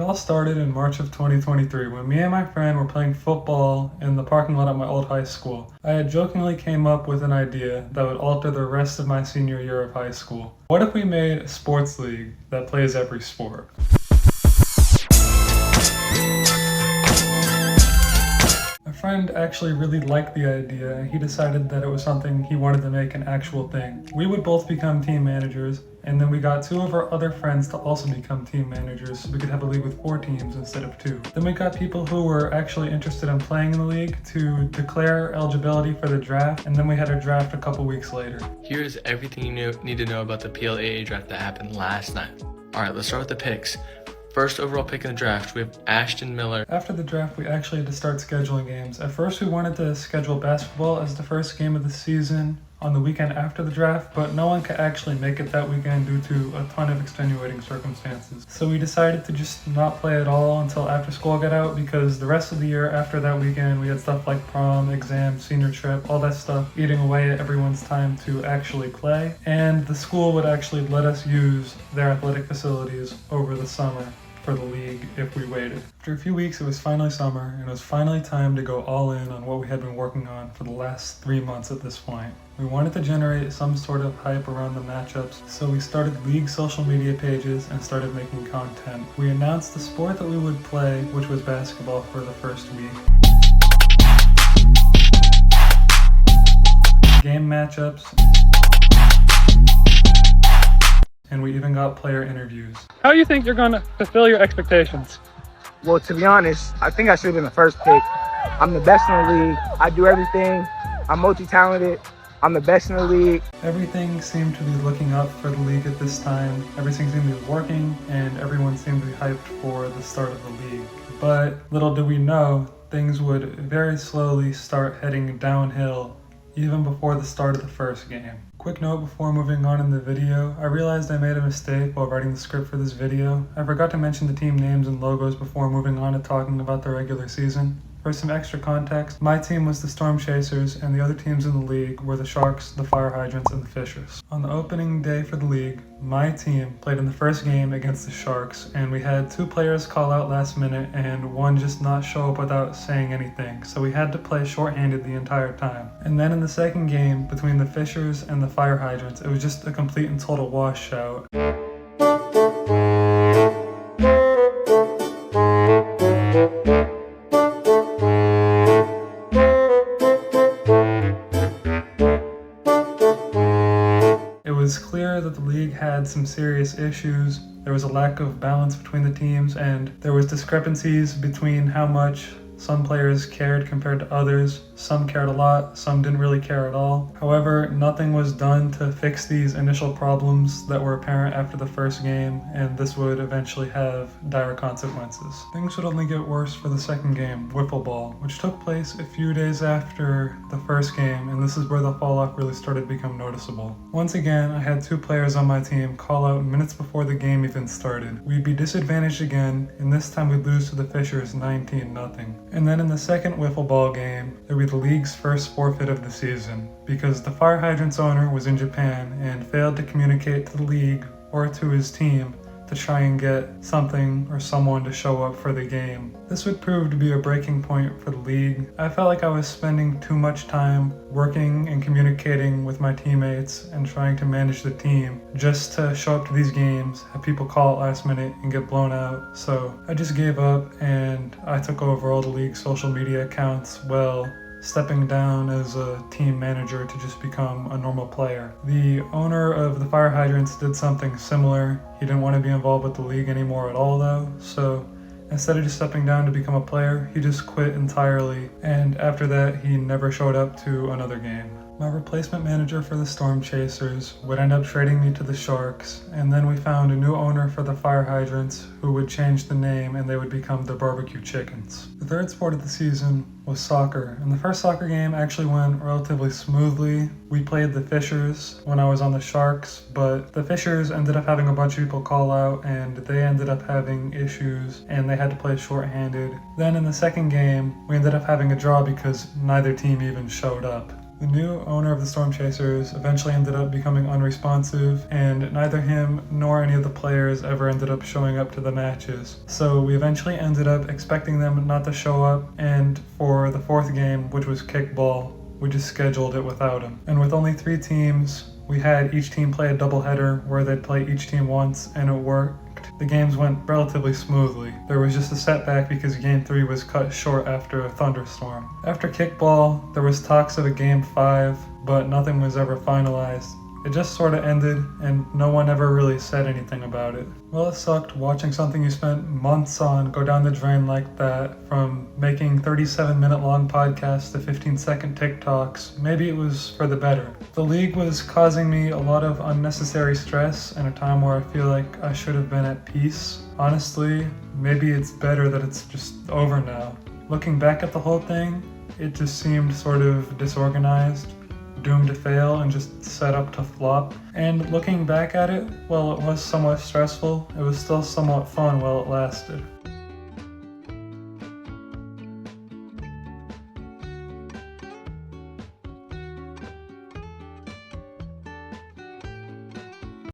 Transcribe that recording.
all started in March of 2023 when me and my friend were playing football in the parking lot at my old high school. I had jokingly came up with an idea that would alter the rest of my senior year of high school. What if we made a sports league that plays every sport? My friend actually really liked the idea and he decided that it was something he wanted to make an actual thing. We would both become team managers, and then we got two of our other friends to also become team managers so we could have a league with 4 teams instead of 2. Then we got people who were actually interested in playing in the league to declare eligibility for the draft, and then we had a draft a couple weeks later. Here's everything you need to know about the PLAA draft that happened last night. Alright, let's start with the picks. First overall pick in the draft, we have Ashton Miller. After the draft, we actually had to start scheduling games. At first, we wanted to schedule basketball as the first game of the season on the weekend after the draft, but no one could actually make it that weekend due to a ton of extenuating circumstances. So we decided to just not play at all until after school got out, because the rest of the year after that weekend, we had stuff like prom, exams, senior trip, all that stuff eating away at everyone's time to actually play. And the school would actually let us use their athletic facilities over the summer for the league if we waited. After a few weeks, it was finally summer, and it was finally time to go all in on what we had been working on for the last 3 months at this point. We wanted to generate some sort of hype around the matchups, so we started league social media pages and started making content. We announced the sport that we would play, which was basketball, for the first week. Game matchups, and we even got player interviews. How do you think you're going to fulfill your expectations? Well, to be honest, I think I should have been the first pick. I'm the best in the league. I do everything. I'm multi-talented. I'm the best in the league. Everything seemed to be looking up for the league at this time. Everything seemed to be working, and everyone seemed to be hyped for the start of the league. But little did we know, things would very slowly start heading downhill even before the start of the first game. Quick note before moving on in the video, I realized I made a mistake while writing the script for this video. I forgot to mention the team names and logos before moving on to talking about the regular season. For some extra context, my team was the Storm Chasers, and the other teams in the league were the Sharks, the Fire Hydrants, and the Fishers. On the opening day for the league, my team played in the first game against the Sharks, and we had 2 players call out last minute and 1 just not show up without saying anything, so we had to play shorthanded the entire time. And then in the second game, between the Fishers and the Fire Hydrants, it was just a complete and total washout. It was clear that the league had some serious issues. There was a lack of balance between the teams, and there was discrepancies between how much some players cared compared to others. Some cared a lot, some didn't really care at all. However, nothing was done to fix these initial problems that were apparent after the first game, and this would eventually have dire consequences. Things would only get worse for the second game, Wiffle Ball, which took place a few days after the first game, and this is where the fall-off really started to become noticeable. Once again, I had 2 players on my team call out minutes before the game even started. We'd be disadvantaged again, and this time we'd lose to the Fishers 19-0. And then in the second Wiffle Ball game, there would be the league's first forfeit of the season, because the Fire Hydrant's owner was in Japan and failed to communicate to the league or to his team to try and get something or someone to show up for the game. This would prove to be a breaking point for the league. I felt like I was spending too much time working and communicating with my teammates and trying to manage the team just to show up to these games, have people call last minute and get blown out. So I just gave up and I took over all the league's social media accounts, stepping down as a team manager to just become a normal player. The owner of the Fire Hydrants did something similar. He didn't want to be involved with the league anymore at all though, so instead of just stepping down to become a player, he just quit entirely, and after that he never showed up to another game. My replacement manager for the Storm Chasers would end up trading me to the Sharks, and then we found a new owner for the Fire Hydrants who would change the name and they would become the Barbecue Chickens. The third sport of the season was soccer, and the first soccer game actually went relatively smoothly. We played the Fishers when I was on the Sharks, but the Fishers ended up having a bunch of people call out and they ended up having issues and they had to play shorthanded. Then in the second game, we ended up having a draw because neither team even showed up. The new owner of the Storm Chasers eventually ended up becoming unresponsive, and neither him nor any of the players ever ended up showing up to the matches. So we eventually ended up expecting them not to show up, and for the fourth game, which was kickball, we just scheduled it without him. And with only 3 teams, we had each team play a doubleheader where they'd play each team once, and it worked. The games went relatively smoothly. There was just a setback because Game 3 was cut short after a thunderstorm. After kickball, there was talks of a Game 5, but nothing was ever finalized. It just sort of ended, and no one ever really said anything about it. Well, it sucked watching something you spent months on go down the drain like that, from making 37-minute long podcasts to 15-second TikToks. Maybe it was for the better. The league was causing me a lot of unnecessary stress in a time where I feel like I should have been at peace. Honestly, maybe it's better that it's just over now. Looking back at the whole thing, it just seemed sort of disorganized, doomed to fail, and just set up to flop. And looking back at it, while it was somewhat stressful, it was still somewhat fun while it lasted.